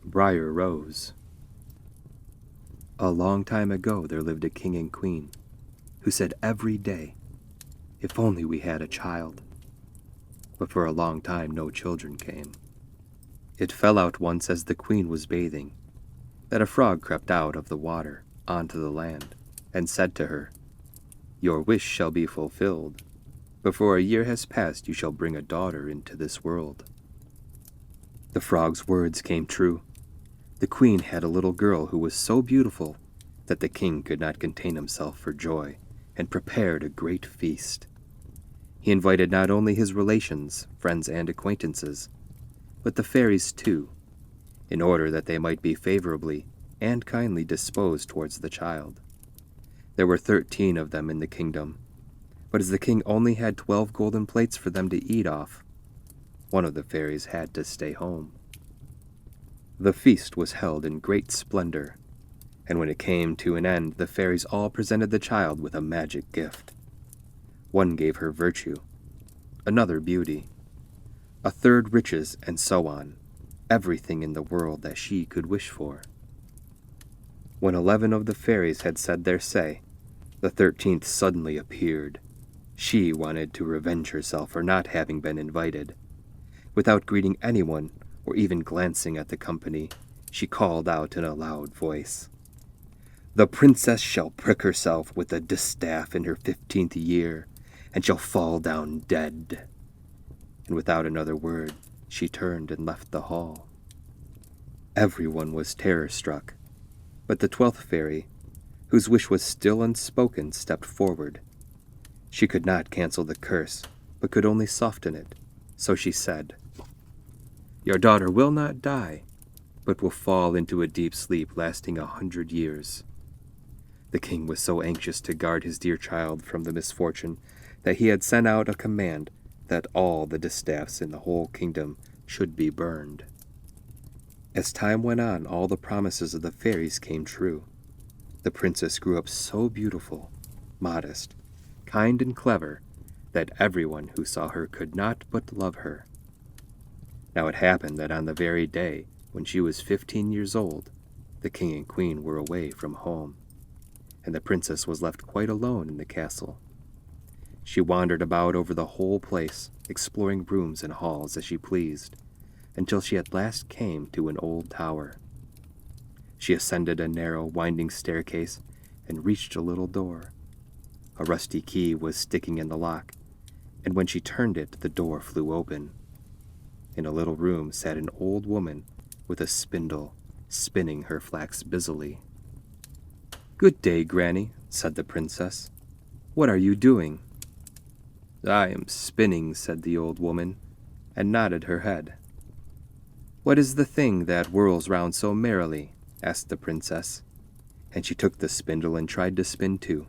Briar Rose. A long time ago there lived a king and queen who said every day, "If only we had a child." But for a long time no children came. It fell out once as the queen was bathing, that a frog crept out of the water onto the land and said to her, "Your wish shall be fulfilled. Before a year has passed you shall bring a daughter into this world." The frog's words came true. The queen had a little girl who was so beautiful that the king could not contain himself for joy and prepared a great feast. He invited not only his relations, friends, and acquaintances, but the fairies too, in order that they might be favorably and kindly disposed towards the child. There were 13 of them in the kingdom, but as the king only had 12 golden plates for them to eat off, one of the fairies had to stay home. The feast was held in great splendor, and when it came to an end, the fairies all presented the child with a magic gift. One gave her virtue, another beauty, a third riches, and so on, everything in the world that she could wish for. When 11 of the fairies had said their say, the 13th suddenly appeared. She wanted to revenge herself for not having been invited. Without greeting anyone or even glancing at the company, she called out in a loud voice, "The princess shall prick herself with a distaff in her 15th year, and shall fall down dead." And without another word, she turned and left the hall. Everyone was terror-struck, but the 12th fairy, whose wish was still unspoken, stepped forward. She could not cancel the curse, but could only soften it, so she said, "Your daughter will not die, but will fall into a deep sleep lasting 100 years. The king was so anxious to guard his dear child from the misfortune that he had sent out a command that all the distaffs in the whole kingdom should be burned. As time went on, all the promises of the fairies came true. The princess grew up so beautiful, modest, kind, and clever that everyone who saw her could not but love her. Now it happened that on the very day when she was 15 years old, the king and queen were away from home, and the princess was left quite alone in the castle. She wandered about over the whole place, exploring rooms and halls as she pleased, until she at last came to an old tower. She ascended a narrow, winding staircase and reached a little door. A rusty key was sticking in the lock, and when she turned it, the door flew open. In a little room sat an old woman with a spindle, spinning her flax busily. "Good day, Granny," said the princess. "What are you doing?" "I am spinning," said the old woman, and nodded her head. "What is the thing that whirls round so merrily?" asked the princess, and she took the spindle and tried to spin too.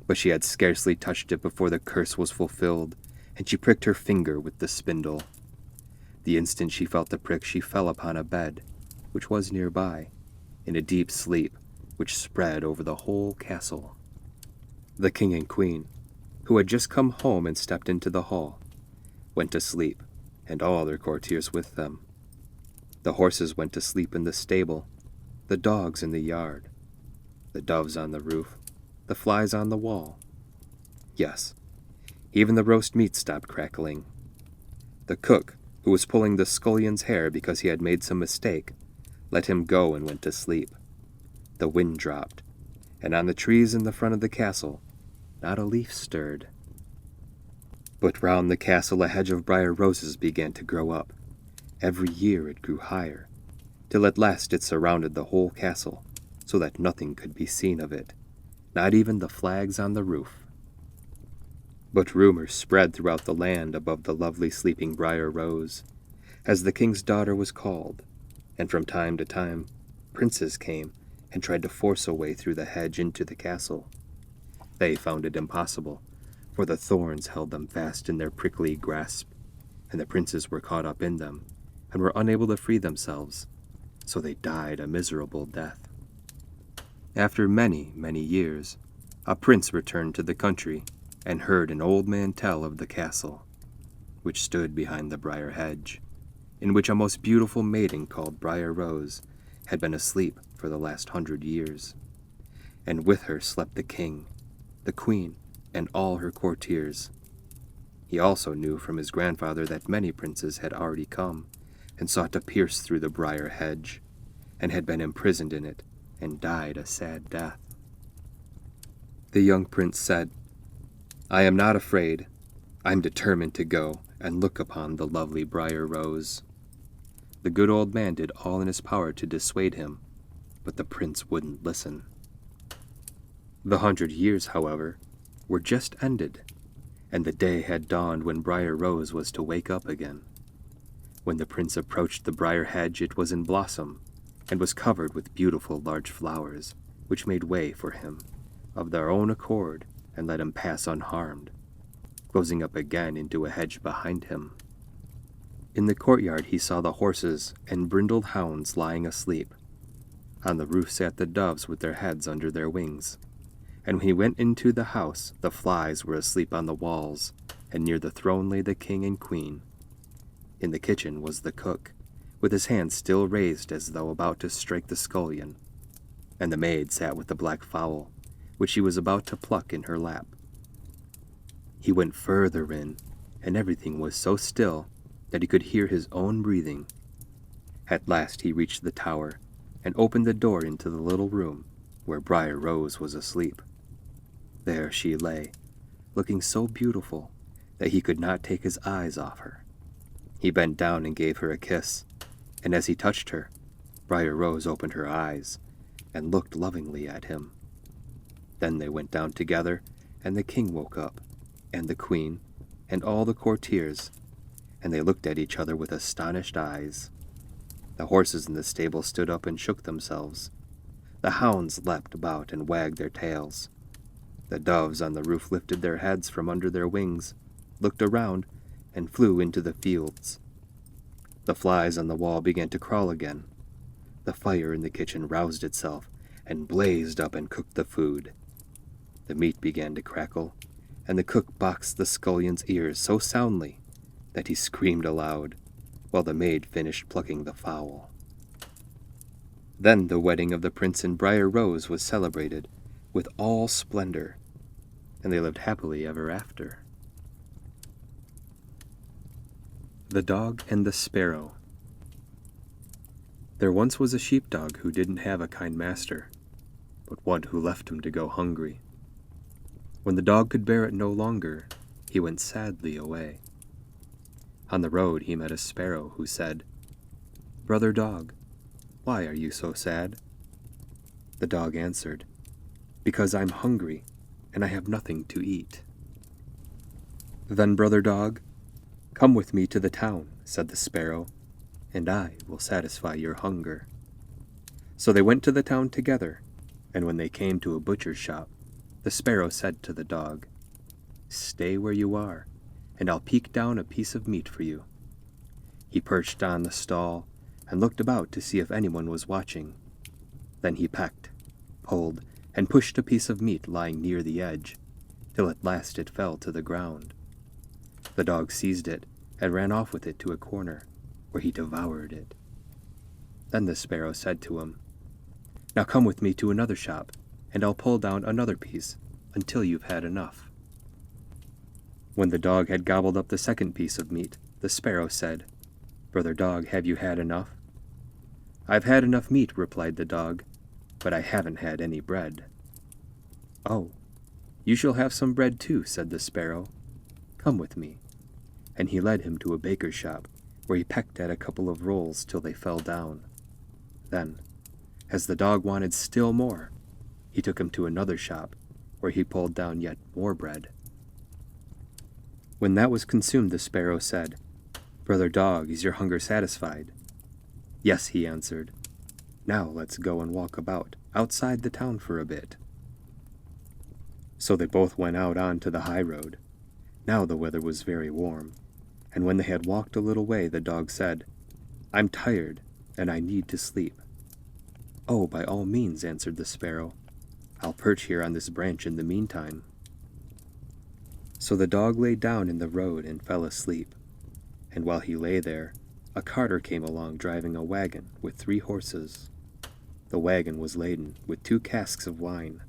But she had scarcely touched it before the curse was fulfilled, and she pricked her finger with the spindle. The instant she felt the prick, she fell upon a bed, which was nearby, in a deep sleep which spread over the whole castle. The king and queen, who had just come home and stepped into the hall, went to sleep, and all their courtiers with them. The horses went to sleep in the stable, the dogs in the yard, the doves on the roof, the flies on the wall. Yes, even the roast meat stopped crackling. The cook, who was pulling the scullion's hair because he had made some mistake, let him go and went to sleep. The wind dropped, and on the trees in the front of the castle, not a leaf stirred. But round the castle a hedge of briar roses began to grow up. Every year it grew higher, till at last it surrounded the whole castle, so that nothing could be seen of it, not even the flags on the roof. But rumors spread throughout the land above the lovely sleeping Briar Rose, as the king's daughter was called, and from time to time princes came and tried to force a way through the hedge into the castle. They found it impossible, for the thorns held them fast in their prickly grasp, and the princes were caught up in them, and were unable to free themselves, so they died a miserable death. After many, many years, a prince returned to the country, and heard an old man tell of the castle, which stood behind the briar hedge, in which a most beautiful maiden called Briar Rose had been asleep for the last 100 years. And with her slept the king, the queen, and all her courtiers. He also knew from his grandfather that many princes had already come and sought to pierce through the briar hedge, and had been imprisoned in it and died a sad death. The young prince said, "I am not afraid. I'm determined to go and look upon the lovely Briar Rose." The good old man did all in his power to dissuade him, but the prince wouldn't listen. The 100 years, however, were just ended, and the day had dawned when Briar Rose was to wake up again. When the prince approached the briar hedge, it was in blossom, and was covered with beautiful large flowers, which made way for him, of their own accord, and let him pass unharmed, closing up again into a hedge behind him. In the courtyard he saw the horses and brindled hounds lying asleep. On the roof sat the doves with their heads under their wings. And when he went into the house, the flies were asleep on the walls, and near the throne lay the king and queen. In the kitchen was the cook, with his hand still raised as though about to strike the scullion, and the maid sat with the black fowl, which she was about to pluck in her lap. He went further in, and everything was so still that he could hear his own breathing. At last he reached the tower, and opened the door into the little room where Briar Rose was asleep. There she lay, looking so beautiful that he could not take his eyes off her. He bent down and gave her a kiss, and as he touched her, Briar Rose opened her eyes and looked lovingly at him. Then they went down together, and the king woke up, and the queen, and all the courtiers, and they looked at each other with astonished eyes. The horses in the stable stood up and shook themselves. The hounds leapt about and wagged their tails. The doves on the roof lifted their heads from under their wings, looked around, and flew into the fields. The flies on the wall began to crawl again. The fire in the kitchen roused itself and blazed up and cooked the food. The meat began to crackle, and the cook boxed the scullion's ears so soundly that he screamed aloud, while the maid finished plucking the fowl. Then the wedding of the prince and Briar Rose was celebrated with all splendor, and they lived happily ever after. The Dog and the Sparrow. There once was a sheepdog who didn't have a kind master, but one who left him to go hungry. When the dog could bear it no longer, he went sadly away. On the road he met a sparrow who said, "Brother Dog, why are you so sad?" The dog answered, "Because I'm hungry, and I have nothing to eat." "Then, Brother Dog, come with me to the town," said the sparrow, "and I will satisfy your hunger." So they went to the town together, and when they came to a butcher's shop, the sparrow said to the dog, "Stay where you are, and I'll peek down a piece of meat for you." He perched on the stall and looked about to see if anyone was watching. Then he pecked, pulled, and pushed a piece of meat lying near the edge, till at last it fell to the ground. The dog seized it and ran off with it to a corner, where he devoured it. Then the sparrow said to him, "Now come with me to another shop, and I'll pull down another piece until you've had enough." When the dog had gobbled up the second piece of meat, the sparrow said, "Brother Dog, have you had enough?" "I've had enough meat," replied the dog, "but I haven't had any bread." "Oh, you shall have some bread too," said the sparrow. "Come with me." And he led him to a baker's shop, where he pecked at a couple of rolls till they fell down. Then, as the dog wanted still more, he took him to another shop, where he pulled down yet more bread. When that was consumed, the sparrow said, "Brother Dog, is your hunger satisfied?" "Yes," he answered. "Now let's go and walk about outside the town for a bit." So they both went out on to the high road. Now the weather was very warm, and when they had walked a little way, the dog said, "I'm tired, and I need to sleep." "Oh, by all means," answered the sparrow. "I'll perch here on this branch in the meantime." So the dog lay down in the road and fell asleep, and while he lay there, a carter came along driving a wagon with 3 horses. The wagon was laden with 2 casks of wine.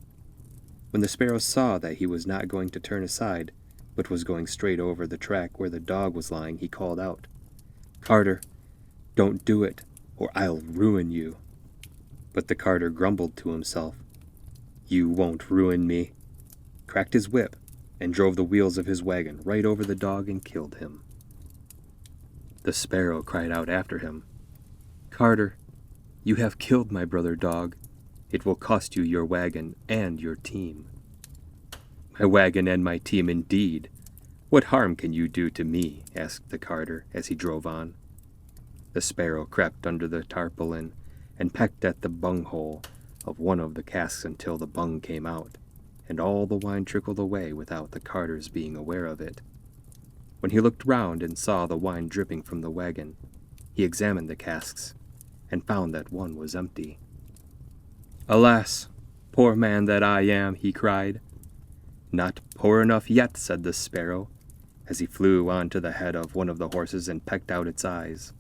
When the sparrow saw that he was not going to turn aside, but was going straight over the track where the dog was lying, he called out, "Carter, don't do it, or I'll ruin you." But the carter grumbled to himself, "You won't ruin me," cracked his whip, and drove the wheels of his wagon right over the dog and killed him. The sparrow cried out after him, "Carter, you have killed my brother dog. It will cost you your wagon and your team." "My wagon and my team indeed. What harm can you do to me?" asked the carter as he drove on. The sparrow crept under the tarpaulin and pecked at the bunghole of one of the casks until the bung came out, and all the wine trickled away without the carter's being aware of it. When he looked round and saw the wine dripping from the wagon, he examined the casks and found that one was empty. "Alas, poor man that I am," he cried. "Not poor enough yet," said the sparrow, as he flew on to the head of one of the horses and pecked out its eyes.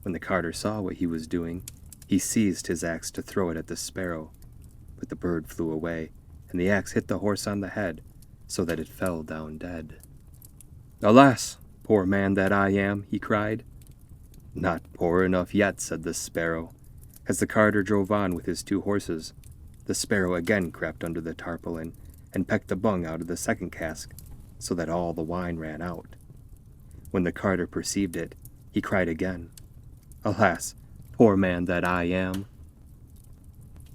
When the carter saw what he was doing, he seized his axe to throw it at the sparrow, but the bird flew away, and the axe hit the horse on the head, so that it fell down dead. "Alas, poor man that I am," he cried. "Not poor enough yet," said the sparrow. As the carter drove on with his 2 horses, the sparrow again crept under the tarpaulin and pecked the bung out of the second cask, so that all the wine ran out. When the carter perceived it, he cried again, "Alas, poor man that I am."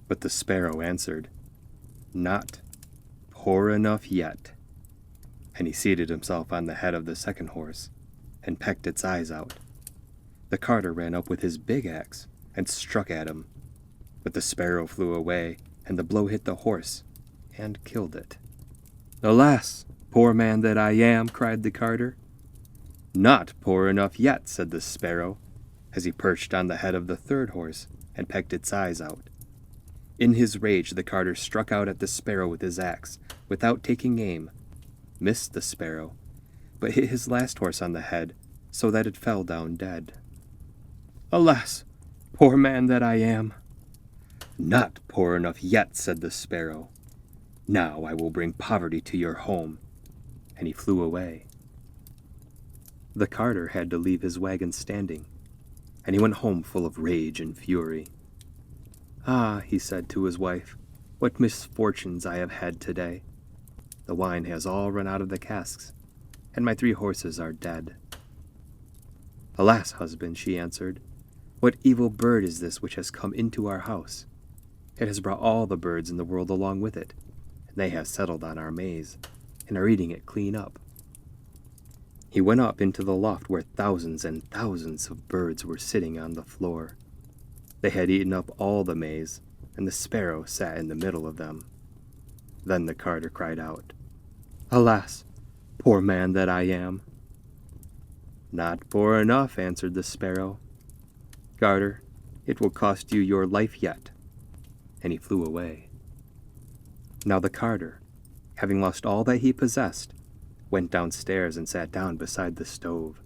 But the sparrow answered, "Not poor enough yet." And he seated himself on the head of the second horse and pecked its eyes out. The carter ran up with his big axe and struck at him, but the sparrow flew away, and the blow hit the horse and killed it. "Alas, poor man that I am," cried the carter. "Not poor enough yet," said the sparrow, as he perched on the head of the third horse and pecked its eyes out. In his rage the carter struck out at the sparrow with his axe, without taking aim, missed the sparrow, but hit his last horse on the head, so that it fell down dead. "Alas, poor man that I am." "Not poor enough yet," said the sparrow. "Now I will bring poverty to your home." And he flew away. The carter had to leave his wagon standing, and he went home full of rage and fury. "Ah," he said to his wife, "what misfortunes I have had today. The wine has all run out of the casks, and my 3 horses are dead." "Alas, husband," she answered, "what evil bird is this which has come into our house? It has brought all the birds in the world along with it, and they have settled on our maize, and are eating it clean up." He went up into the loft where thousands and thousands of birds were sitting on the floor. They had eaten up all the maize, and the sparrow sat in the middle of them. Then the carter cried out, "Alas, poor man that I am." "Not poor enough," answered the sparrow. "Carter, it will cost you your life yet." And he flew away. Now the carter, having lost all that he possessed, went downstairs and sat down beside the stove,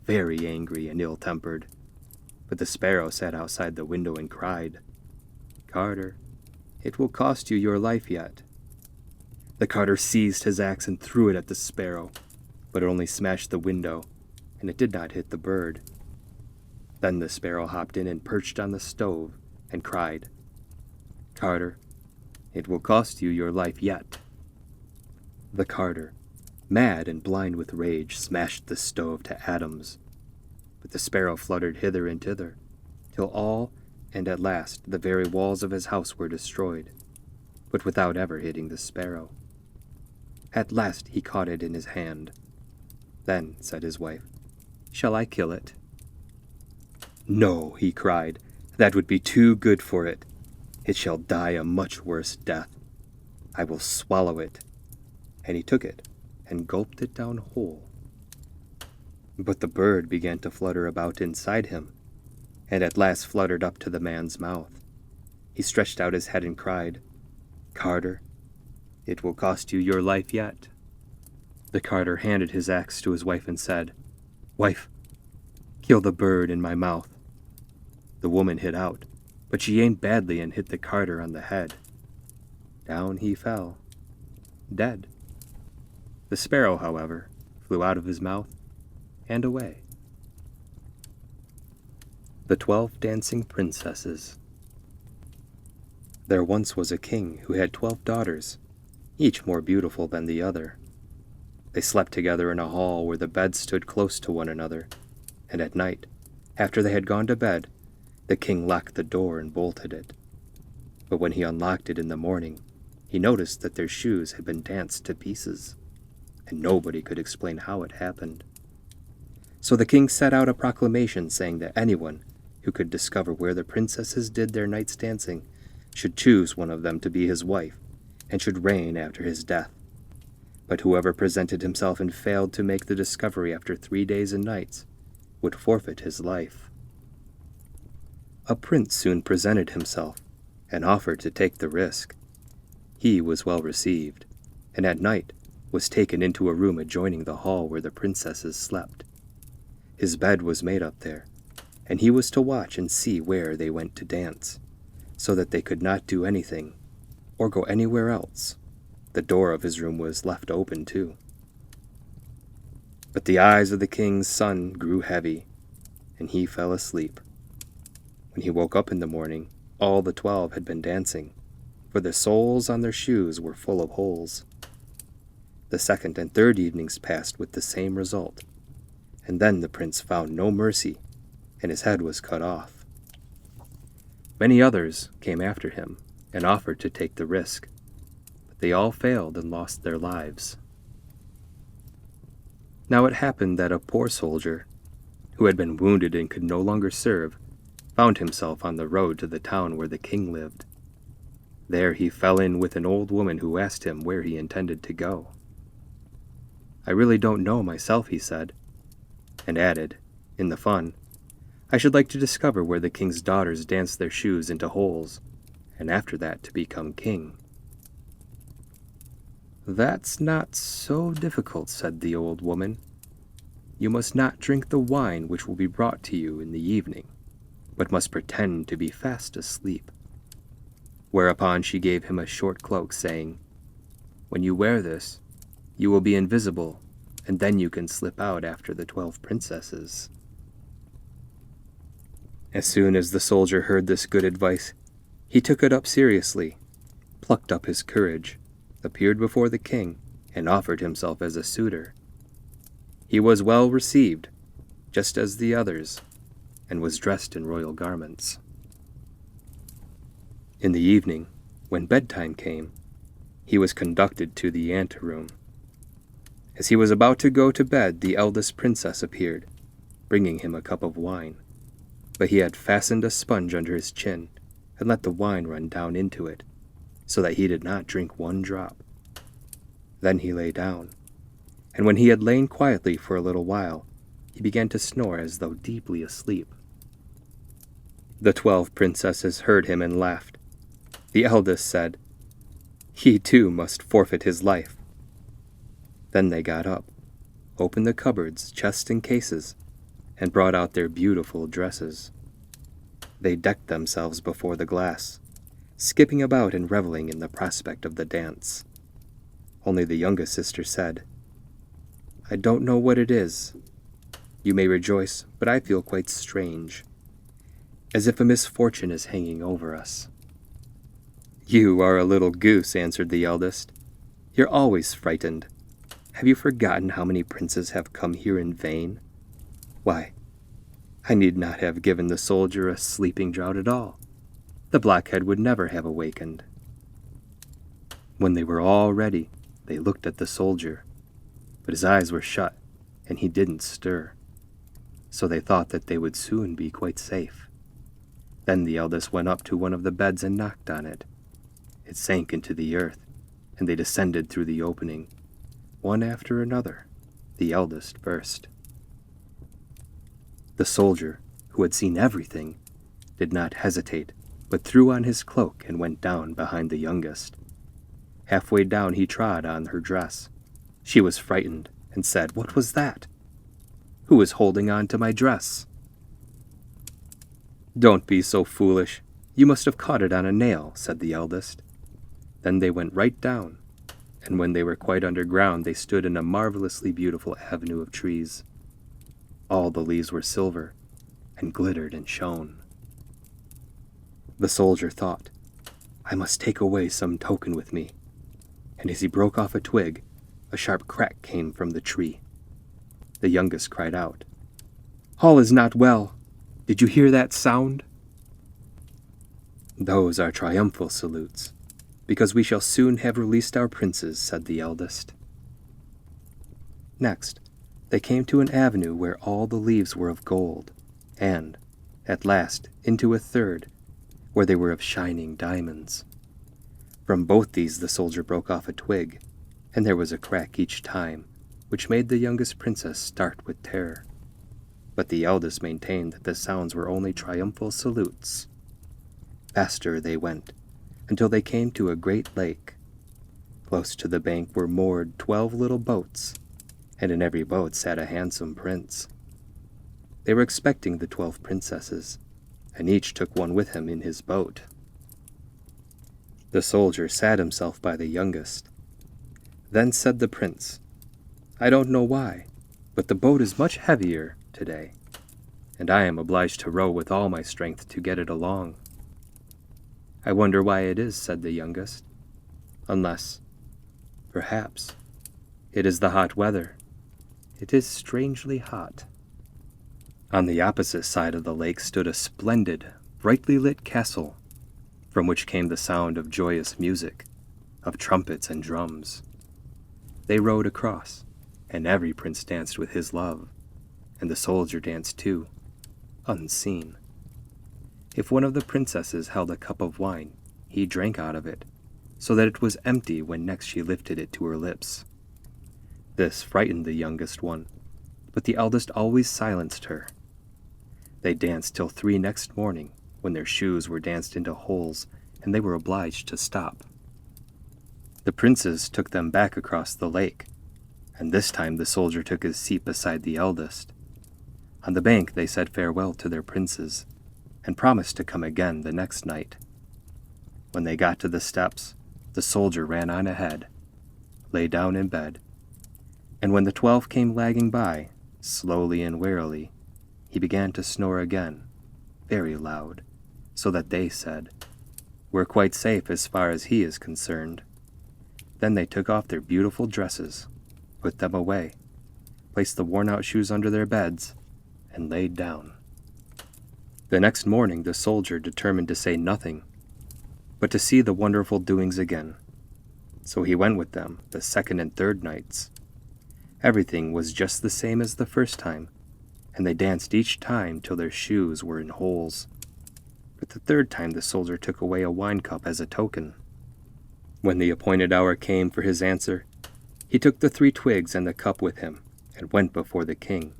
very angry and ill-tempered. But the sparrow sat outside the window and cried, "Carter, it will cost you your life yet." The carter seized his axe and threw it at the sparrow, but it only smashed the window, and it did not hit the bird. Then the sparrow hopped in and perched on the stove and cried, "Carter, it will cost you your life yet." The carter, mad and blind with rage, smashed the stove to atoms. But the sparrow fluttered hither and thither, till all and at last the very walls of his house were destroyed, but without ever hitting the sparrow. At last he caught it in his hand. Then said his wife, "Shall I kill it?" "No," he cried, "that would be too good for it. It shall die a much worse death. I will swallow it." And he took it and gulped it down whole. But the bird began to flutter about inside him, and at last fluttered up to the man's mouth. He stretched out his head and cried, "Carter, it will cost you your life yet." The carter handed his axe to his wife and said, "Wife, Kill the bird in my mouth." The woman hit out, but she aimed badly and hit the carter on the head. Down he fell, dead. The sparrow, however, flew out of his mouth and away. The 12 Dancing Princesses. There once was a king who had 12 daughters, each more beautiful than the other. They slept together in a hall where the beds stood close to one another, and at night, after they had gone to bed, the king locked the door and bolted it. But when he unlocked it in the morning, he noticed that their shoes had been danced to pieces, and nobody could explain how it happened. So the king set out a proclamation saying that anyone who could discover where the princesses did their night's dancing should choose one of them to be his wife, and should reign after his death. But whoever presented himself and failed to make the discovery after 3 days and nights would forfeit his life. A prince soon presented himself and offered to take the risk. He was well received, and at night was taken into a room adjoining the hall where the princesses slept. His bed was made up there, and he was to watch and see where they went to dance, so that they could not do anything or go anywhere else. The door of his room was left open too. But the eyes of the king's son grew heavy, and he fell asleep. When he woke up in the morning, all the 12 had been dancing, for the soles on their shoes were full of holes. The second and third evenings passed with the same result, and then the prince found no mercy, and his head was cut off. Many others came after him and offered to take the risk, but they all failed and lost their lives. Now it happened that a poor soldier, who had been wounded and could no longer serve, found himself on the road to the town where the king lived. There he fell in with an old woman who asked him where he intended to go. "I really don't know myself," he said, and added, in the fun, "I should like to discover where the king's daughters dance their shoes into holes, and after that to become king." "That's not so difficult," said the old woman. "You must not drink the wine which will be brought to you in the evening, but must pretend to be fast asleep." Whereupon she gave him a short cloak, saying, "When you wear this, you will be invisible, and then you can slip out after the 12 princesses." As soon as the soldier heard this good advice, he took it up seriously, plucked up his courage, appeared before the king, and offered himself as a suitor. He was well received, just as the others, and was dressed in royal garments. In the evening, when bedtime came, he was conducted to the anteroom. As he was about to go to bed, the eldest princess appeared, bringing him a cup of wine. But he had fastened a sponge under his chin and let the wine run down into it, so that he did not drink one drop. Then he lay down, and when he had lain quietly for a little while, he began to snore as though deeply asleep. The 12 princesses heard him and laughed. The eldest said, "He too must forfeit his life." Then they got up, opened the cupboards, chests, and cases, and brought out their beautiful dresses. They decked themselves before the glass, skipping about and reveling in the prospect of the dance. Only the youngest sister said, "I don't know what it is. You may rejoice, but I feel quite strange, as if a misfortune is hanging over us." "You are a little goose," answered the eldest. "You're always frightened. Have you forgotten how many princes have come here in vain? Why, I need not have given the soldier a sleeping draught at all. The blockhead would never have awakened." When they were all ready, they looked at the soldier, but his eyes were shut, and he didn't stir. So they thought that they would soon be quite safe. Then the eldest went up to one of the beds and knocked on it. It sank into the earth, and they descended through the opening, one after another, the eldest first. The soldier, who had seen everything, did not hesitate, but threw on his cloak and went down behind the youngest. Halfway down he trod on her dress. She was frightened and said, "What was that? Who is holding on to my dress?" "Don't be so foolish. You must have caught it on a nail," said the eldest. Then they went right down, and when they were quite underground they stood in a marvelously beautiful avenue of trees. All the leaves were silver, and glittered and shone. The soldier thought, "I must take away some token with me," and as he broke off a twig, a sharp crack came from the tree. The youngest cried out, "All is not well. Did you hear that sound?" "Those are triumphal salutes, because we shall soon have released our princes," said the eldest. Next, they came to an avenue where all the leaves were of gold, and, at last, into a third, where they were of shining diamonds. From both these the soldier broke off a twig, and there was a crack each time, which made the youngest princess start with terror. But the eldest maintained that the sounds were only triumphal salutes. Faster they went, until they came to a great lake. Close to the bank were moored 12 little boats, and in every boat sat a handsome prince. They were expecting the 12 princesses, and each took one with him in his boat. The soldier sat himself by the youngest. Then said the prince, "I don't know why, but the boat is much heavier today, and I am obliged to row with all my strength to get it along." "I wonder why it is," said the youngest, "unless, perhaps, it is the hot weather. It is strangely hot." On the opposite side of the lake stood a splendid, brightly lit castle, from which came the sound of joyous music, of trumpets and drums. They rowed across, and every prince danced with his love, and the soldier danced too, unseen. If one of the princesses held a cup of wine, he drank out of it, so that it was empty when next she lifted it to her lips. This frightened the youngest one, but the eldest always silenced her. They danced till 3 next morning, when their shoes were danced into holes, and they were obliged to stop. The princes took them back across the lake, and this time the soldier took his seat beside the eldest. On the bank they said farewell to their princes, and promised to come again the next night. When they got to the steps, the soldier ran on ahead, lay down in bed, and when the 12 came lagging by, slowly and warily, he began to snore again, very loud, so that they said, "We're quite safe as far as he is concerned." Then they took off their beautiful dresses, put them away, placed the worn-out shoes under their beds, and laid down. The next morning the soldier determined to say nothing, but to see the wonderful doings again. So he went with them the 2nd and 3rd nights. Everything was just the same as the first time, and they danced each time till their shoes were in holes. But the 3rd time the soldier took away a wine cup as a token. When the appointed hour came for his answer, he took the 3 twigs and the cup with him, and went before the king.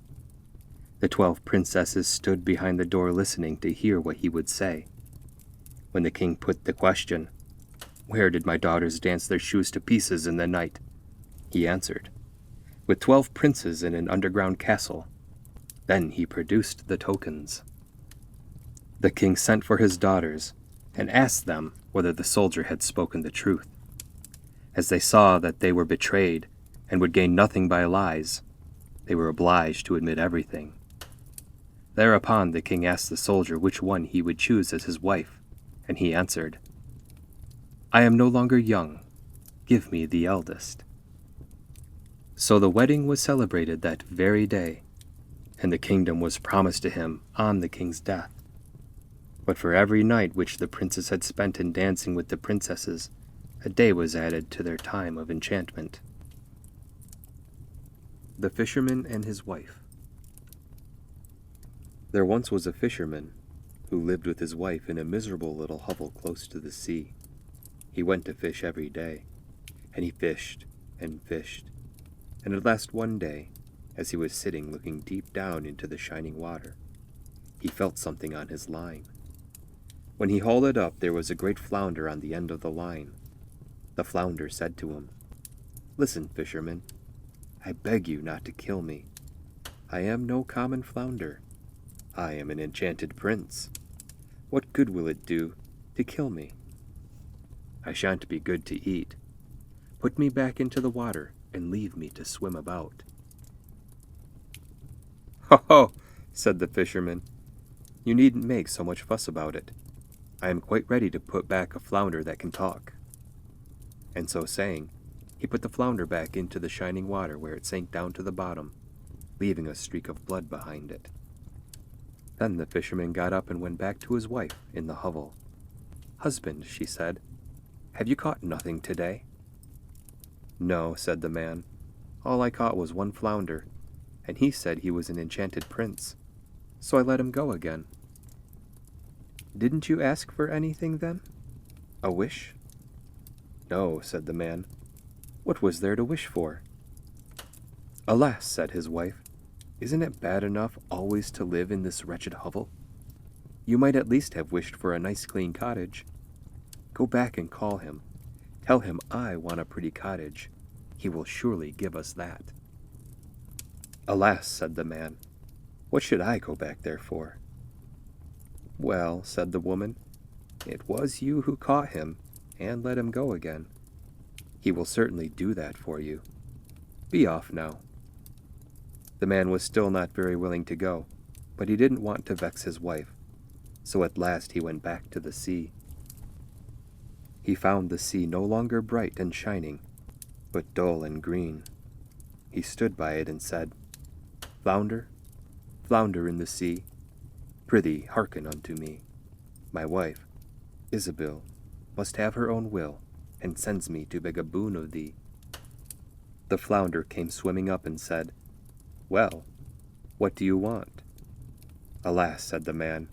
The 12 princesses stood behind the door listening to hear what he would say. When the king put the question, "Where did my daughters dance their shoes to pieces in the night?" he answered, "With 12 princes in an underground castle." Then he produced the tokens. The king sent for his daughters, and asked them whether the soldier had spoken the truth. As they saw that they were betrayed, and would gain nothing by lies, they were obliged to admit everything. Thereupon the king asked the soldier which one he would choose as his wife, and he answered, "I am no longer young. Give me the eldest." So the wedding was celebrated that very day, and the kingdom was promised to him on the king's death. But for every night which the princes had spent in dancing with the princesses, a day was added to their time of enchantment. The Fisherman and his Wife. There once was a fisherman who lived with his wife in a miserable little hovel close to the sea. He went to fish every day, and he fished and fished, and at last one day, as he was sitting looking deep down into the shining water, he felt something on his line. When he hauled it up, there was a great flounder on the end of the line. The flounder said to him, "Listen, fisherman, I beg you not to kill me. I am no common flounder. I am an enchanted prince, What good will it do to kill me? I shan't be good to eat. Put me back into the water and leave me to swim about." "Ho ho," said the fisherman. "You needn't make so much fuss about it. I am quite ready to put back a flounder that can talk." And so saying, he put the flounder back into the shining water where it sank down to the bottom, leaving a streak of blood behind it. Then the fisherman got up and went back to his wife in the hovel. "Husband," she said, "have you caught nothing today?" "No," said the man. "All I caught was one flounder, and he said he was an enchanted prince, so I let him go again." "Didn't you ask for anything then? A wish?" "No," said the man. "What was there to wish for?" "Alas," said his wife, "isn't it bad enough always to live in this wretched hovel? You might at least have wished for a nice clean cottage. Go back and call him. Tell him I want a pretty cottage. He will surely give us that." "Alas," said the man, "what should I go back there for?" "Well," said the woman, "it was you who caught him and let him go again. He will certainly do that for you. Be off now." The man was still not very willing to go, but he didn't want to vex his wife, so at last he went back to the sea. He found the sea no longer bright and shining, but dull and green. He stood by it and said, "Flounder, flounder in the sea, prithee hearken unto me. My wife, Isabel, must have her own will, and sends me to beg a boon of thee." The flounder came swimming up and said, "Well, what do you want?" "Alas," said the man,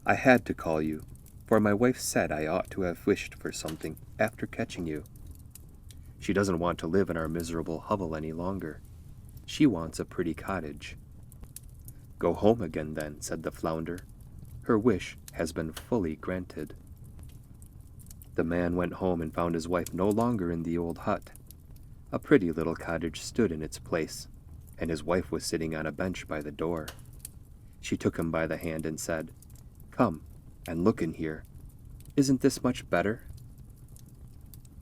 "I had to call you, for my wife said I ought to have wished for something after catching you. She doesn't want to live in our miserable hovel any longer. She wants a pretty cottage." "Go home again then," said the flounder. "Her wish has been fully granted." The man went home and found his wife no longer in the old hut. A pretty little cottage stood in its place, and his wife was sitting on a bench by the door. She took him by the hand and said, "Come and look in here. Isn't this much better?"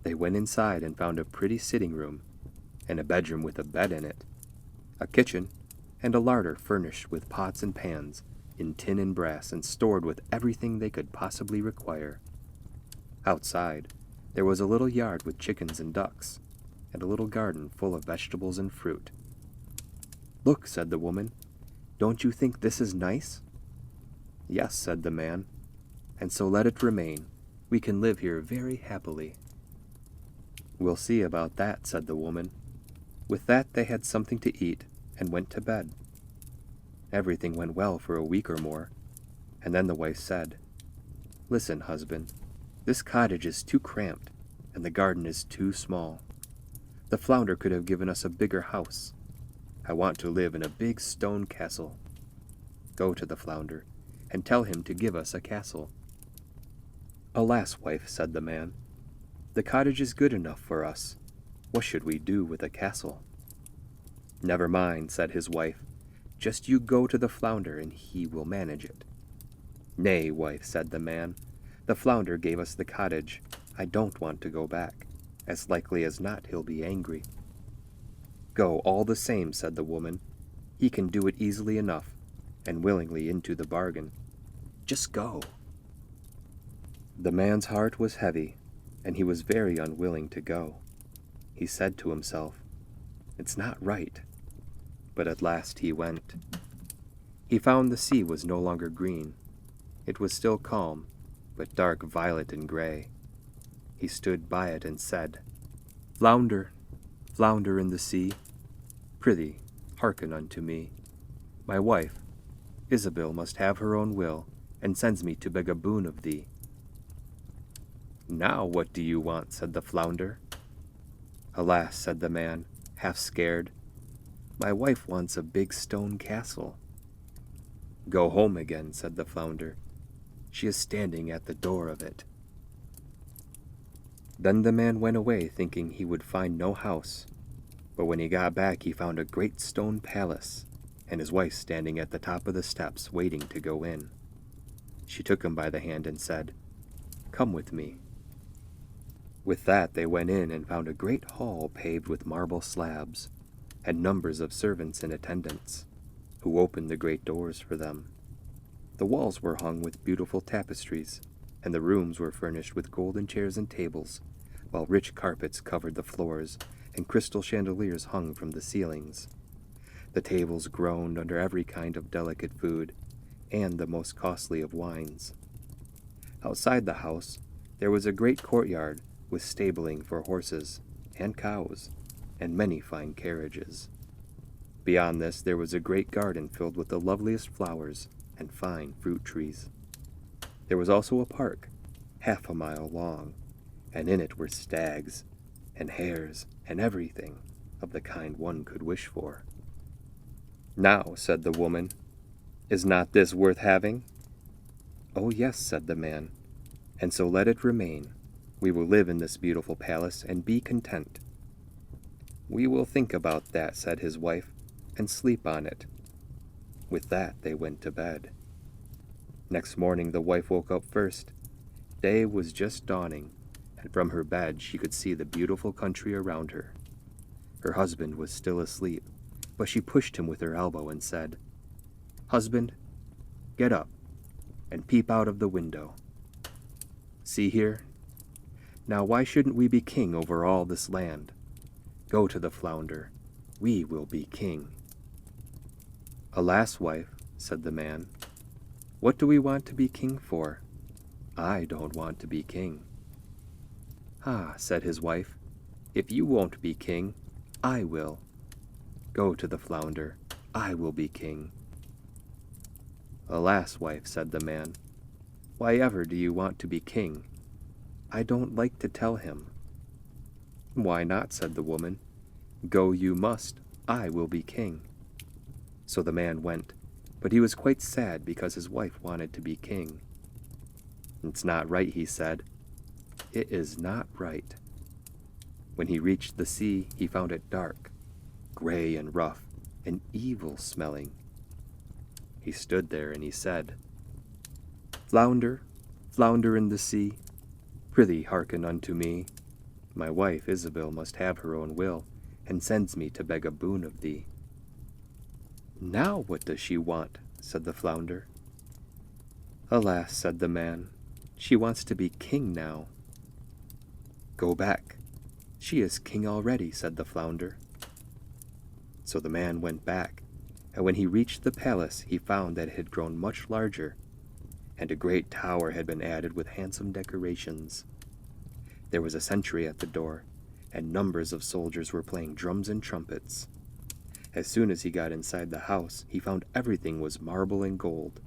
They went inside and found a pretty sitting room, and a bedroom with a bed in it, a kitchen, and a larder furnished with pots and pans in tin and brass and stored with everything they could possibly require. Outside, there was a little yard with chickens and ducks, and a little garden full of vegetables and fruit. "Look," said the woman, "don't you think this is nice?" "Yes," said the man, "and so let it remain. We can live here very happily." "We'll see about that," said the woman. With that they had something to eat and went to bed. Everything went well for a week or more, and then the wife said, "Listen, husband, this cottage is too cramped, and the garden is too small. The flounder could have given us a bigger house. I want to live in a big stone castle. Go to the flounder, and tell him to give us a castle." "Alas, wife," said the man, "the cottage is good enough for us. What should we do with a castle?" "Never mind," said his wife. "Just you go to the flounder, and he will manage it." "Nay, wife," said the man, "the flounder gave us the cottage. I don't want to go back. As likely as not he'll be angry." "Go all the same," said the woman. "He can do it easily enough, and willingly into the bargain. Just go." The man's heart was heavy, and he was very unwilling to go. He said to himself, "It's not right." But at last he went. He found the sea was no longer green. It was still calm, but dark violet and gray. He stood by it and said, "Flounder, flounder in the sea, prithee hearken unto me. My wife, Isabel, must have her own will, and sends me to beg a boon of thee." "Now what do you want?" said the flounder. "Alas," said the man, half scared, "my wife wants a big stone castle." "Go home again," said the flounder. "She is standing at the door of it." Then the man went away thinking he would find no house, but when he got back he found a great stone palace, and his wife standing at the top of the steps waiting to go in. She took him by the hand and said, "Come with me." With that they went in and found a great hall paved with marble slabs, and numbers of servants in attendance, who opened the great doors for them. The walls were hung with beautiful tapestries, and the rooms were furnished with golden chairs and tables, while rich carpets covered the floors, and crystal chandeliers hung from the ceilings. The tables groaned under every kind of delicate food, and the most costly of wines. Outside the house there was a great courtyard with stabling for horses and cows, and many fine carriages. Beyond this there was a great garden filled with the loveliest flowers and fine fruit trees. There was also a park, 1/2 mile long, and in it were stags and hares and everything of the kind one could wish for. "Now," said the woman, "is not this worth having?" "Oh yes," said the man, "and so let it remain. We will live in this beautiful palace and be content." "We will think about that," said his wife, "and sleep on it." With that they went to bed. Next morning the wife woke up first. Day was just dawning, and from her bed she could see the beautiful country around her. Her husband was still asleep, but she pushed him with her elbow and said, "Husband, get up and peep out of the window. See here? Now why shouldn't we be king over all this land? Go to the flounder. We will be king." "Alas, wife," said the man, "what do we want to be king for? I don't want to be king." "Ah," said his wife, "if you won't be king, I will. Go to the flounder. I will be king." "Alas, wife," said the man, "why ever do you want to be king? I don't like to tell him." "Why not?" said the woman. "Go you must. I will be king." So the man went, but he was quite sad because his wife wanted to be king. "It's not right," he said. "It is not right." When he reached the sea, he found it dark, gray and rough, and evil-smelling. He stood there and he said, "Flounder, flounder in the sea, prithee hearken unto me. My wife Isabel must have her own will, and sends me to beg a boon of thee." "Now what does she want?" said the flounder. "Alas," said the man, "she wants to be king now." "Go back. She is king already," said the flounder. So the man went back, and when he reached the palace he found that it had grown much larger, and a great tower had been added with handsome decorations. There was a sentry at the door, and numbers of soldiers were playing drums and trumpets. As soon as he got inside the house, he found everything was marble and gold,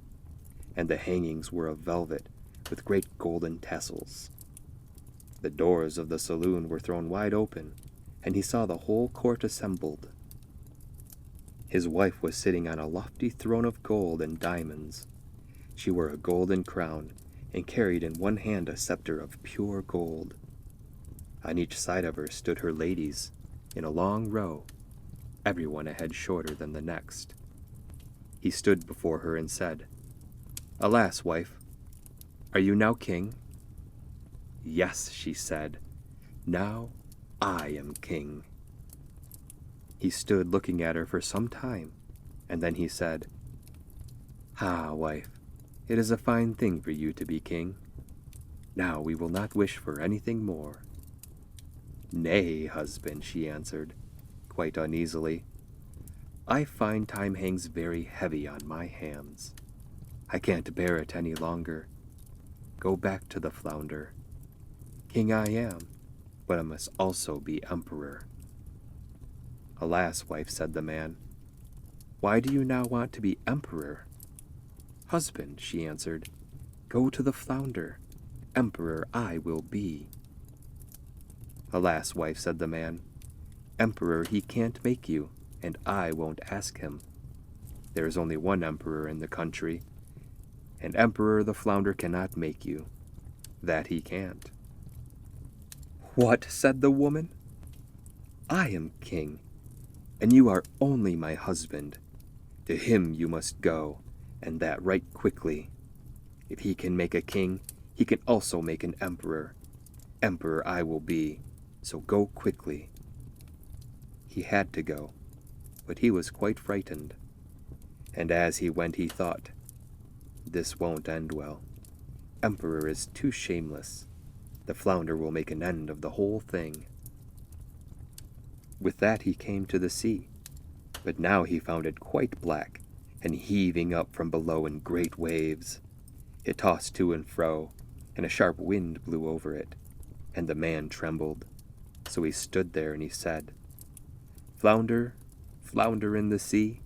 and the hangings were of velvet with great golden tassels. The doors of the saloon were thrown wide open, and he saw the whole court assembled. His wife was sitting on a lofty throne of gold and diamonds. She wore a golden crown, and carried in one hand a scepter of pure gold. On each side of her stood her ladies, in a long row, every one a head shorter than the next. He stood before her and said, "Alas, wife, are you now king?" "Yes," she said, "now I am king." He stood looking at her for some time, and then he said, "Ah, wife, it is a fine thing for you to be king. Now we will not wish for anything more." "Nay, husband," she answered, quite uneasily. "I find time hangs very heavy on my hands. I can't bear it any longer. Go back to the flounder. King I am, but I must also be emperor." "Alas, wife," said the man, "why do you now want to be emperor?" "Husband," she answered, "go to the flounder. Emperor I will be." "Alas, wife," said the man, "emperor he can't make you, and I won't ask him. There is only one emperor in the country, and emperor the flounder cannot make you. That he can't." "What?" said the woman. "I am king, and you are only my husband. To him you must go, and that right quickly. If he can make a king, he can also make an emperor. Emperor I will be, so go quickly." He had to go, but he was quite frightened. And as he went he thought, "This won't end well. Emperor is too shameless. The flounder will make an end of the whole thing." With that he came to the sea, but now he found it quite black, and heaving up from below in great waves. It tossed to and fro, and a sharp wind blew over it, and the man trembled. So he stood there, and he said, "Flounder, flounder in the sea,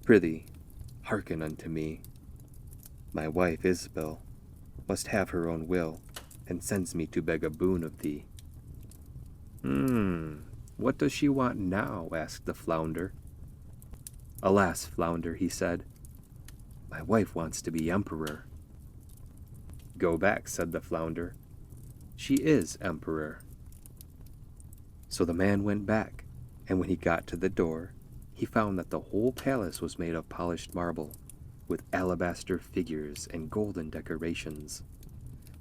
prithee, hearken unto me. My wife Isabel must have her own will, and sends me to beg a boon of thee." What does she want now?" asked the flounder. "Alas, flounder," he said, "my wife wants to be emperor." "Go back," said the flounder. "She is emperor." So the man went back, and when he got to the door, he found that the whole palace was made of polished marble, with alabaster figures and golden decorations.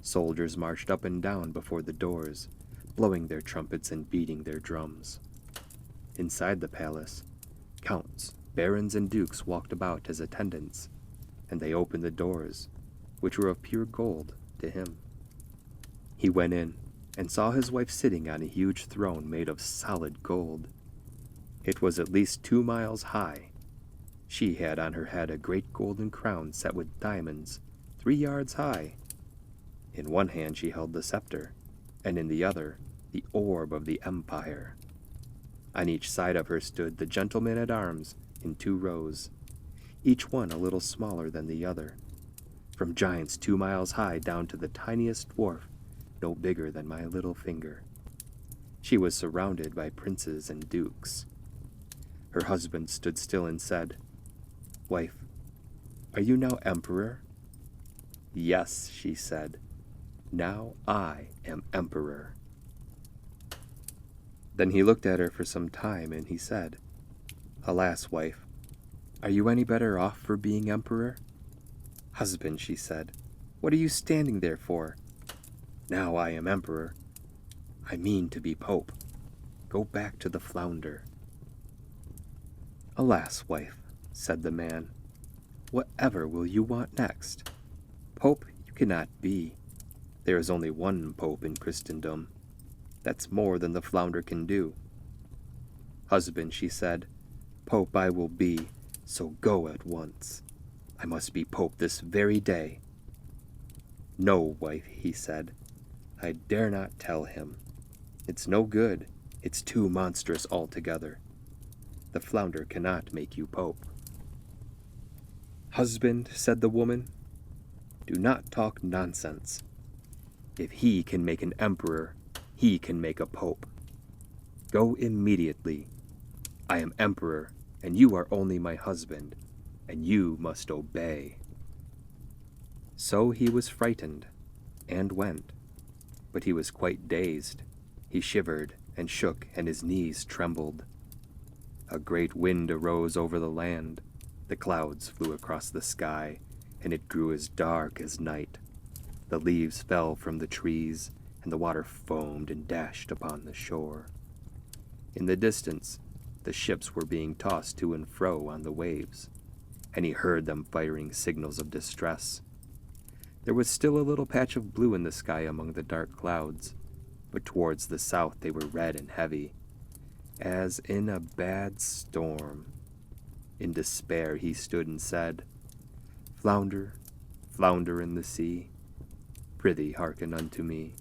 Soldiers marched up and down before the doors, blowing their trumpets and beating their drums. Inside the palace, counts, barons, and dukes walked about as attendants, and they opened the doors, which were of pure gold, to him. He went in and saw his wife sitting on a huge throne made of solid gold. It was at least 2 miles high. She had on her head a great golden crown set with diamonds, 3 yards high. In one hand she held the scepter, and in the other the orb of the empire. On each side of her stood the gentlemen at arms in 2 rows, each one a little smaller than the other, from giants 2 miles high down to the tiniest dwarf, no bigger than my little finger. She was surrounded by princes and dukes. Her husband stood still and said, "Wife, are you now emperor?" "Yes," she said, "now I am emperor." Then he looked at her for some time, and he said, "Alas, wife, are you any better off for being emperor?" "Husband," she said, "what are you standing there for? Now I am emperor. I mean to be pope. Go back to the flounder." "Alas, wife," said the man, "whatever will you want next? Pope you cannot be. There is only one pope in Christendom. That's more than the flounder can do." "Husband," she said, "pope I will be, so go at once. I must be pope this very day." "No, wife," he said, "I dare not tell him. It's no good. It's too monstrous altogether. The flounder cannot make you pope." "Husband," said the woman, "do not talk nonsense. If he can make an emperor, he can make a pope. Go immediately. I am emperor, and you are only my husband, and you must obey." So he was frightened, and went, but he was quite dazed. He shivered and shook, and his knees trembled. A great wind arose over the land. The clouds flew across the sky, and it grew as dark as night. The leaves fell from the trees, and the water foamed and dashed upon the shore. In the distance, the ships were being tossed to and fro on the waves, and he heard them firing signals of distress. There was still a little patch of blue in the sky among the dark clouds, but towards the south they were red and heavy, as in a bad storm. In despair he stood and said, "Flounder, flounder in the sea, prithee hearken unto me.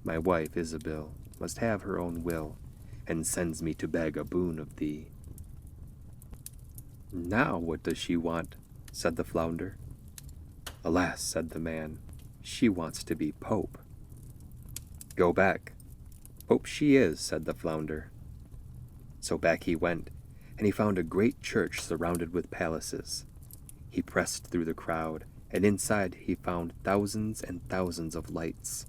My wife Isabel must have her own will, and sends me to beg a boon of thee." "Now what does she want?" said the flounder. "Alas," said the man, "she wants to be pope." "Go back. Pope she is," said the flounder. So back he went, and he found a great church surrounded with palaces. He pressed through the crowd, and inside he found thousands and thousands of lights,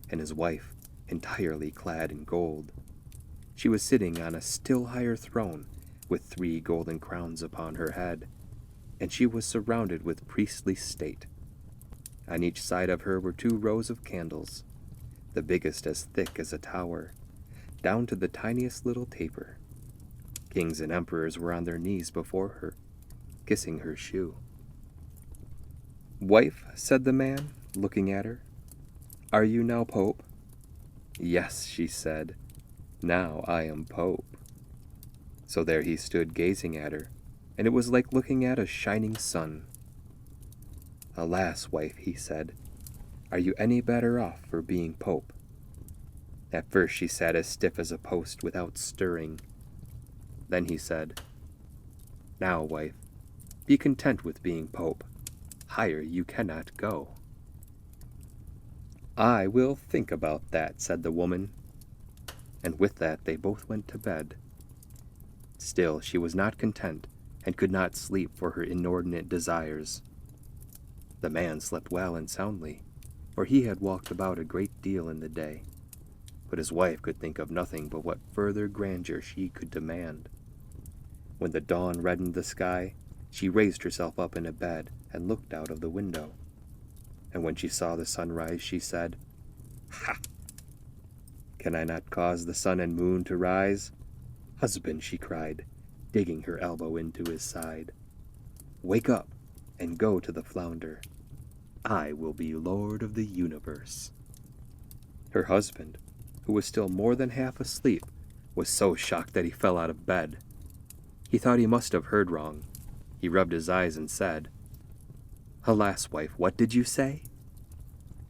and his wife, entirely clad in gold. She was sitting on a still higher throne, with 3 golden crowns upon her head, and she was surrounded with priestly state. On each side of her were 2 rows of candles, the biggest as thick as a tower, down to the tiniest little taper. Kings and emperors were on their knees before her, kissing her shoe. "Wife," said the man, looking at her, "are you now Pope?" "Yes," she said, "now I am Pope." So there he stood gazing at her, and it was like looking at a shining sun. "Alas, wife," he said, "are you any better off for being Pope?" At first she sat as stiff as a post without stirring. Then he said, "Now, wife, be content with being Pope. Higher you cannot go." "I will think about that," said the woman. And with that they both went to bed. Still she was not content, and could not sleep for her inordinate desires. The man slept well and soundly, for he had walked about a great deal in the day. But his wife could think of nothing but what further grandeur she could demand. When the dawn reddened the sky, she raised herself up in a bed and looked out of the window. And when she saw the sunrise, she said, "Ha! Can I not cause the sun and moon to rise?" "Husband," she cried, digging her elbow into his side, "wake up and go to the flounder. I will be lord of the universe." Her husband, who was still more than half asleep, was so shocked that he fell out of bed. He thought he must have heard wrong. He rubbed his eyes and said, "Alas, wife, what did you say?"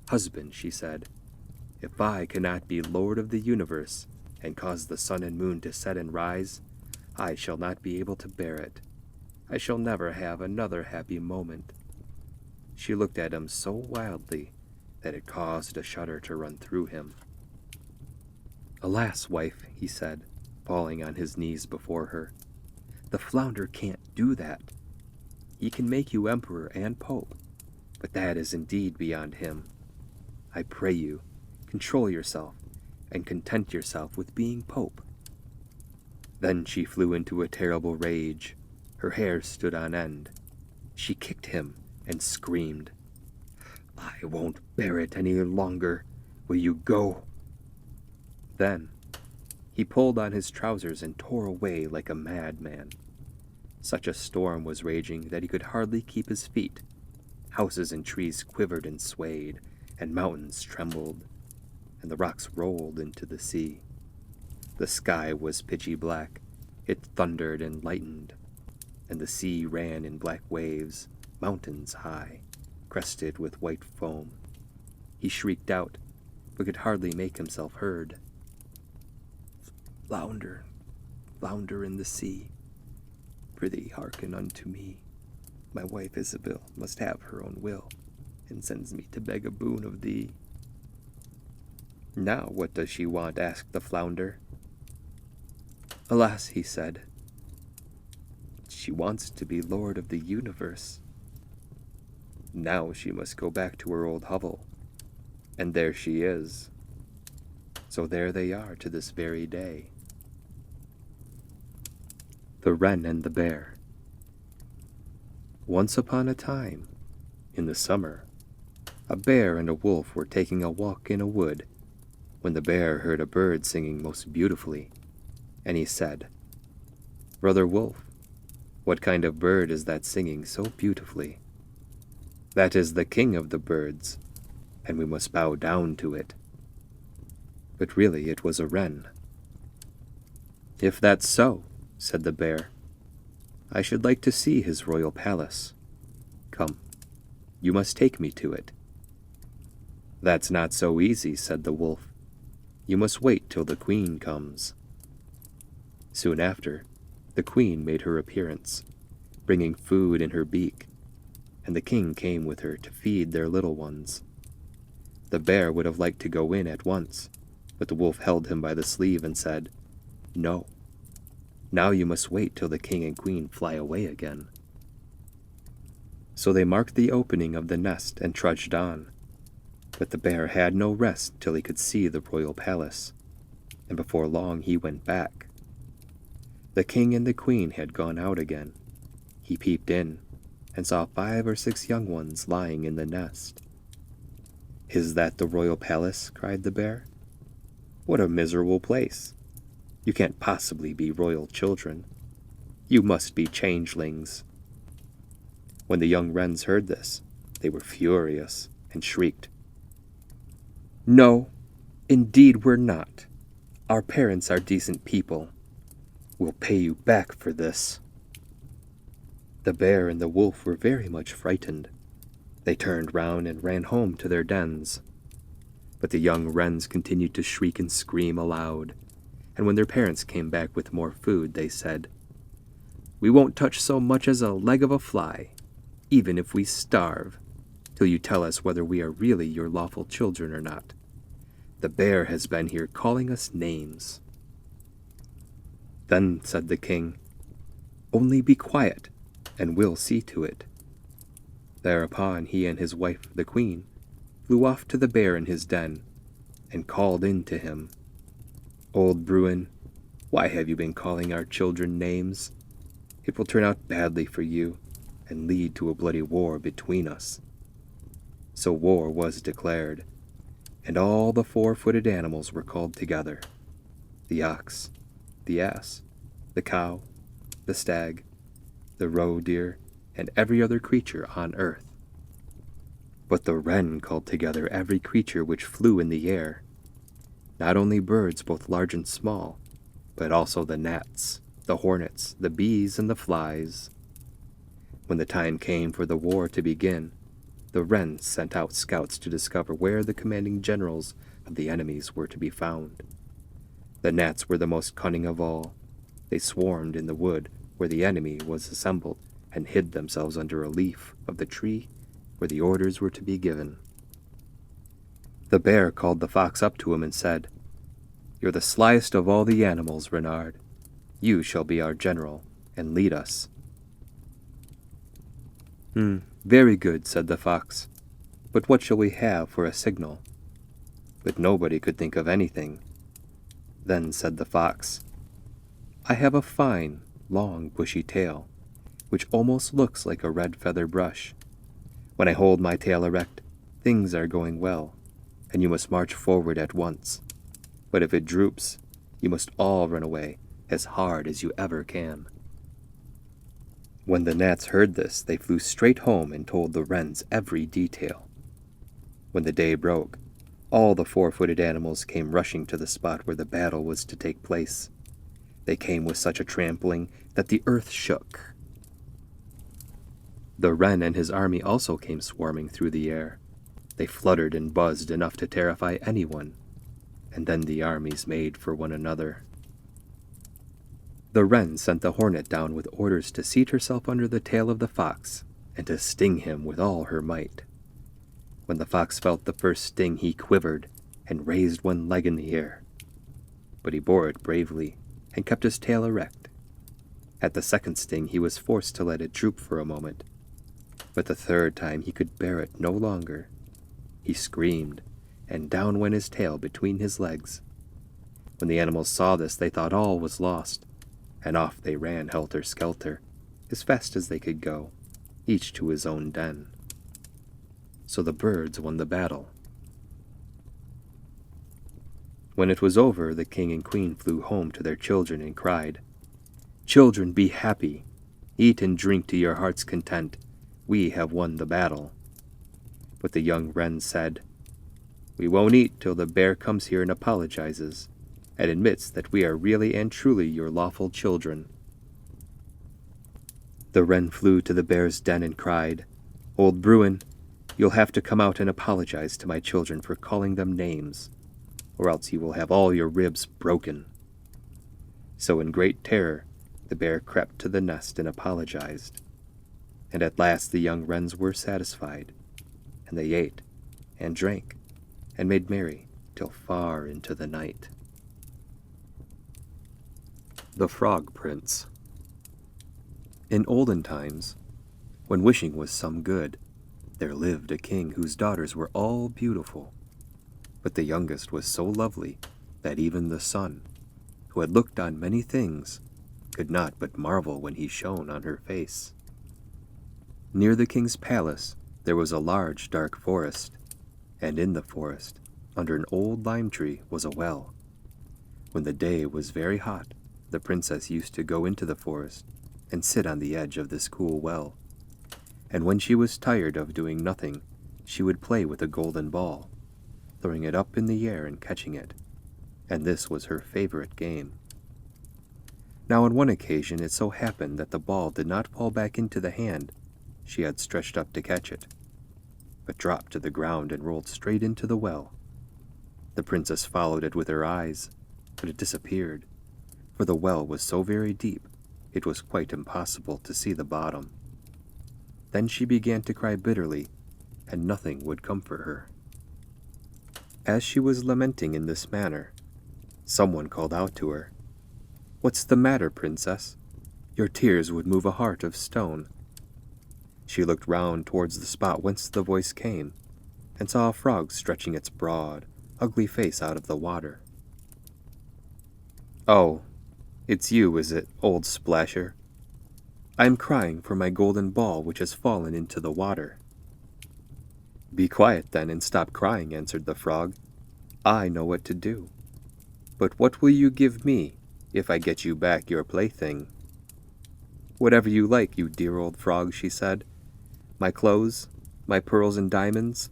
"Husband," she said, "if I cannot be lord of the universe and cause the sun and moon to set and rise, I shall not be able to bear it. I shall never have another happy moment." She looked at him so wildly that it caused a shudder to run through him. "Alas, wife," he said, falling on his knees before her, "the flounder can't do that. He can make you emperor and pope, but that is indeed beyond him. I pray you, control yourself, and content yourself with being pope." Then she flew into a terrible rage. Her hair stood on end. She kicked him and screamed, "I won't bear it any longer. Will you go?" Then he pulled on his trousers and tore away like a madman. Such a storm was raging that he could hardly keep his feet. Houses and trees quivered and swayed, and mountains trembled, and the rocks rolled into the sea. The sky was pitchy black. It thundered and lightened, and the sea ran in black waves, mountains high, crested with white foam. He shrieked out, but could hardly make himself heard. "Flounder, flounder in the sea, prithee hearken unto me. My wife Isabel must have her own will, and sends me to beg a boon of thee." "Now what does she want?" asked the flounder. "Alas," he said, "she wants to be lord of the universe." Now she must go back to her old hovel, and there she is. So there they are to this very day. The Wren and the Bear. Once upon a time, in the summer, a bear and a wolf were taking a walk in a wood, when the bear heard a bird singing most beautifully, and he said, "Brother Wolf, what kind of bird is that singing so beautifully?" "That is the king of the birds, and we must bow down to it." But really it was a wren. "If that's so," said the bear, "I should like to see his royal palace. Come, you must take me to it." "That's not so easy," said the wolf. "You must wait till the queen comes." Soon after, the queen made her appearance, bringing food in her beak, and the king came with her to feed their little ones. The bear would have liked to go in at once, but the wolf held him by the sleeve and said, "No. Now you must wait till the king and queen fly away again." So they marked the opening of the nest and trudged on, but the bear had no rest till he could see the royal palace, and before long he went back. The king and the queen had gone out again. He peeped in, and saw 5 or 6 young ones lying in the nest. "Is that the royal palace?" cried the bear. "What a miserable place! You can't possibly be royal children. You must be changelings." When the young wrens heard this, they were furious and shrieked, "No, indeed we're not. Our parents are decent people. We'll pay you back for this." The bear and the wolf were very much frightened. They turned round and ran home to their dens. But the young wrens continued to shriek and scream aloud, and when their parents came back with more food, they said, "We won't touch so much as a leg of a fly, even if we starve, till you tell us whether we are really your lawful children or not. The bear has been here calling us names." Then said the king, "Only be quiet, and we'll see to it." Thereupon he and his wife, the queen, flew off to the bear in his den, and called in to him, "Old Bruin, why have you been calling our children names? It will turn out badly for you, and lead to a bloody war between us." So war was declared, and all the 4-footed animals were called together: the ox, the ass, the cow, the stag, the roe deer, and every other creature on earth. But the wren called together every creature which flew in the air, not only birds both large and small, but also the gnats, the hornets, the bees, and the flies. When the time came for the war to begin, the wren sent out scouts to discover where the commanding generals of the enemies were to be found. The gnats were the most cunning of all. They swarmed in the wood where the enemy was assembled, and hid themselves under a leaf of the tree where the orders were to be given. The bear called the fox up to him and said, "You're the slyest of all the animals, Renard. You shall be our general and lead us." Very good," said the fox. "But what shall we have for a signal?" But nobody could think of anything. Then said the fox, "I have a fine, long, bushy tail, which almost looks like a red feather brush. When I hold my tail erect, things are going well, and you must march forward at once. But if it droops, you must all run away as hard as you ever can." When the gnats heard this, they flew straight home and told the wrens every detail. When the day broke, all the 4-footed animals came rushing to the spot where the battle was to take place. They came with such a trampling that the earth shook. The wren and his army also came swarming through the air. They fluttered and buzzed enough to terrify anyone, and then the armies made for one another. The wren sent the hornet down with orders to seat herself under the tail of the fox and to sting him with all her might. When the fox felt the first sting, he quivered and raised one leg in the air. But he bore it bravely and kept his tail erect. At the second sting, he was forced to let it droop for a moment. But the third time, he could bear it no longer. He screamed, and down went his tail between his legs. When the animals saw this, they thought all was lost, and off they ran helter-skelter, as fast as they could go, each to his own den. So the birds won the battle. When it was over, the king and queen flew home to their children and cried, "Children, be happy. Eat and drink to your heart's content. We have won the battle." But the young wren said, "We won't eat till the bear comes here and apologizes, and admits that we are really and truly your lawful children." The wren flew to the bear's den and cried, "Old Bruin, you'll have to come out and apologize to my children for calling them names, or else you will have all your ribs broken." So in great terror, the bear crept to the nest and apologized. And at last the young wrens were satisfied, and they ate and drank and made merry till far into the night. The Frog Prince. In olden times, when wishing was some good, there lived a king whose daughters were all beautiful. But the youngest was so lovely that even the sun, who had looked on many things, could not but marvel when he shone on her face. Near the king's palace there was a large dark forest, And in the forest, under an old lime tree, was a well. When the day was very hot, the princess used to go into the forest and sit on the edge of this cool well. And when she was tired of doing nothing, she would play with a golden ball, throwing it up in the air and catching it. And this was her favorite game. Now on one occasion it so happened that the ball did not fall back into the hand she had stretched up to catch it, but dropped to the ground and rolled straight into the well. The princess followed it with her eyes, but it disappeared, for the well was so very deep it was quite impossible to see the bottom. Then she began to cry bitterly, and nothing would comfort her. As she was lamenting in this manner, someone called out to her, "What's the matter, princess? Your tears would move a heart of stone." She looked round towards the spot whence the voice came, and saw a frog stretching its broad, ugly face out of the water. "Oh, it's you, is it, old splasher? I am crying for my golden ball which has fallen into the water." "Be quiet then and stop crying," answered the frog. "I know what to do. But what will you give me if I get you back your plaything?" "Whatever you like, you dear old frog," she said. "My clothes, my pearls and diamonds,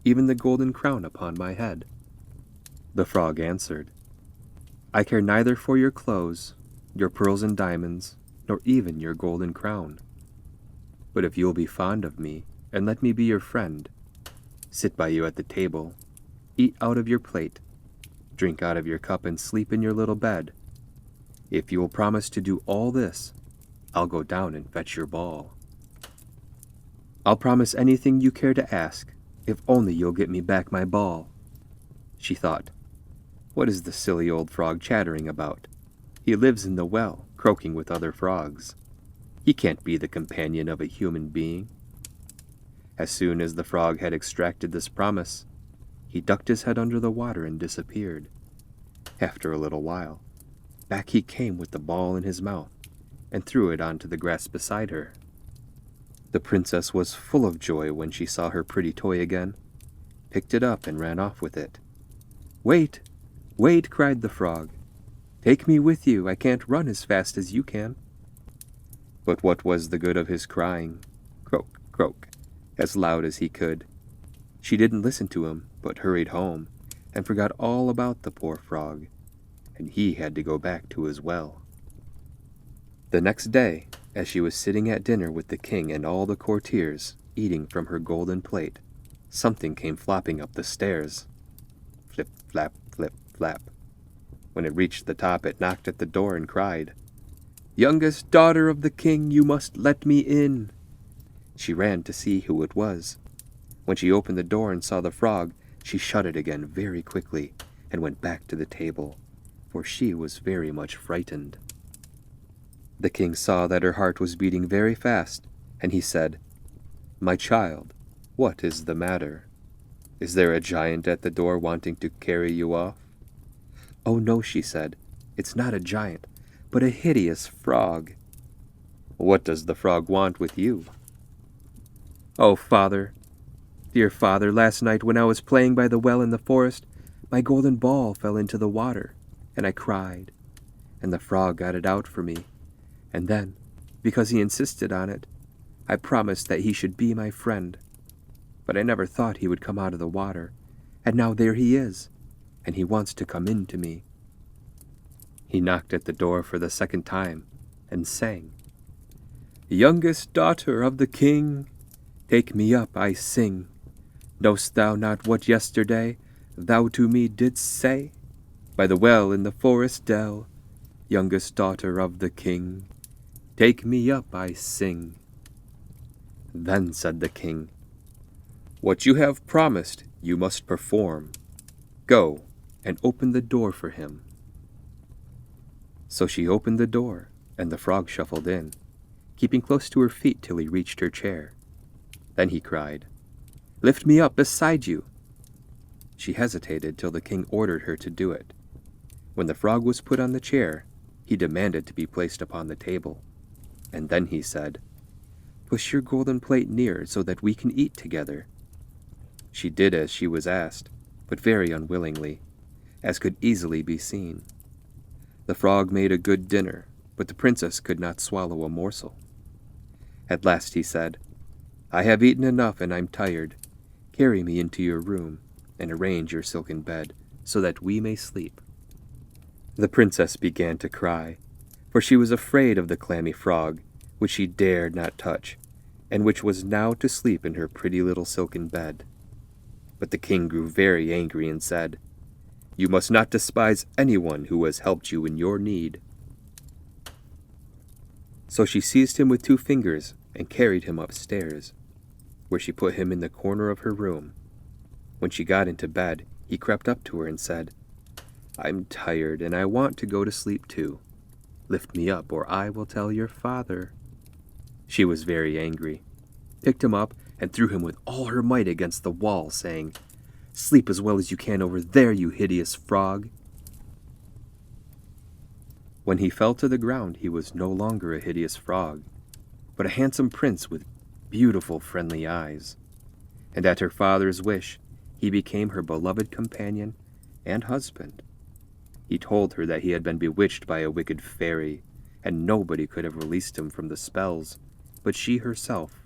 even the golden crown upon my head." The frog answered, "I care neither for your clothes, your pearls and diamonds, nor even your golden crown. But if you'll be fond of me, and let me be your friend, sit by you at the table, eat out of your plate, drink out of your cup, and sleep in your little bed, if you will promise to do all this, I'll go down and fetch your ball." "I'll promise anything you care to ask, if only you'll get me back my ball." She thought, "What is the silly old frog chattering about? He lives in the well, croaking with other frogs. He can't be the companion of a human being." As soon as the frog had extracted this promise, he ducked his head under the water and disappeared. After a little while, back he came with the ball in his mouth, and threw it onto the grass beside her. The princess was full of joy when she saw her pretty toy again, picked it up and ran off with it. "Wait, wait," cried the frog. "Take me with you, I can't run as fast as you can." But what was the good of his crying, "Croak, croak," as loud as he could? She didn't listen to him, but hurried home, and forgot all about the poor frog, and he had to go back to his well. The next day, as she was sitting at dinner with the king and all the courtiers, eating from her golden plate, something came flopping up the stairs. Flip, flap, flip, flap. When it reached the top, it knocked at the door and cried, "Youngest daughter of the king, you must let me in." She ran to see who it was. When she opened the door and saw the frog, she shut it again very quickly and went back to the table, for she was very much frightened. The king saw that her heart was beating very fast, and he said, "My child, what is the matter? Is there a giant at the door wanting to carry you off?" "Oh no," she said, "it's not a giant, but a hideous frog." "What does the frog want with you?" "Oh, father, dear father, last night when I was playing by the well in the forest, my golden ball fell into the water, and I cried, and the frog got it out for me, and then, because he insisted on it, I promised that he should be my friend. But I never thought he would come out of the water, and now there he is, and he wants to come in to me." He knocked at the door for the second time, and sang, "Youngest daughter of the king, take me up, I sing. Know'st thou not what yesterday thou to me didst say? By the well in the forest dell, youngest daughter of the king, take me up, I sing." Then said the king, "What you have promised you must perform. Go and open the door for him." So she opened the door, and the frog shuffled in, keeping close to her feet till he reached her chair. Then he cried, "Lift me up beside you." She hesitated till the king ordered her to do it. When the frog was put on the chair, he demanded to be placed upon the table, and then he said, "Push your golden plate near so that we can eat together." She did as she was asked, but very unwillingly, as could easily be seen. The frog made a good dinner, but the princess could not swallow a morsel. At last he said, "I have eaten enough and I'm tired. Carry me into your room and arrange your silken bed so that we may sleep." The princess began to cry, for she was afraid of the clammy frog, which she dared not touch, and which was now to sleep in her pretty little silken bed. But the king grew very angry and said, "You must not despise anyone who has helped you in your need." So she seized him with 2 fingers and carried him upstairs, where she put him in the corner of her room. When she got into bed, he crept up to her and said, "I'm tired and I want to go to sleep too. Lift me up or I will tell your father." She was very angry, picked him up and threw him with all her might against the wall, saying, "Sleep as well as you can over there, you hideous frog." When he fell to the ground, he was no longer a hideous frog, but a handsome prince with beautiful friendly eyes. And at her father's wish, he became her beloved companion and husband. He told her that he had been bewitched by a wicked fairy, and nobody could have released him from the spells but she herself.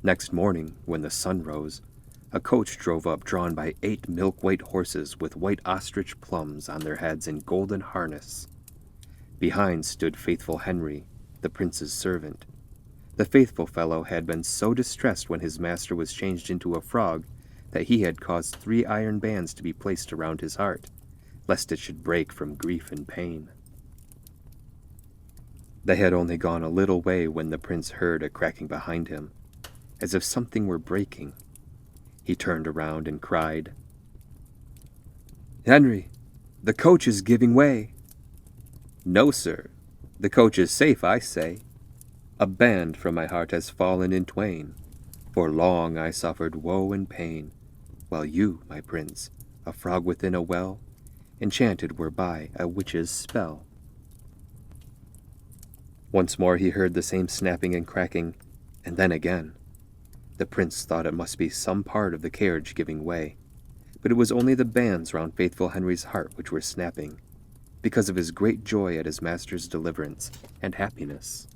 Next morning, when the sun rose, a coach drove up drawn by 8 milk-white horses with white ostrich plums on their heads and golden harness. Behind stood faithful Henry, the prince's servant. The faithful fellow had been so distressed when his master was changed into a frog that he had caused 3 iron bands to be placed around his heart, lest it should break from grief and pain. They had only gone a little way when the prince heard a cracking behind him, as if something were breaking. He turned around and cried, "Henry, the coach is giving way." "No, sir, the coach is safe, I say. A band from my heart has fallen in twain. For long I suffered woe and pain, while you, my prince, a frog within a well, enchanted were by a witch's spell." Once more he heard the same snapping and cracking, and then again. The prince thought it must be some part of the carriage giving way, but it was only the bands round faithful Henry's heart which were snapping, because of his great joy at his master's deliverance and happiness.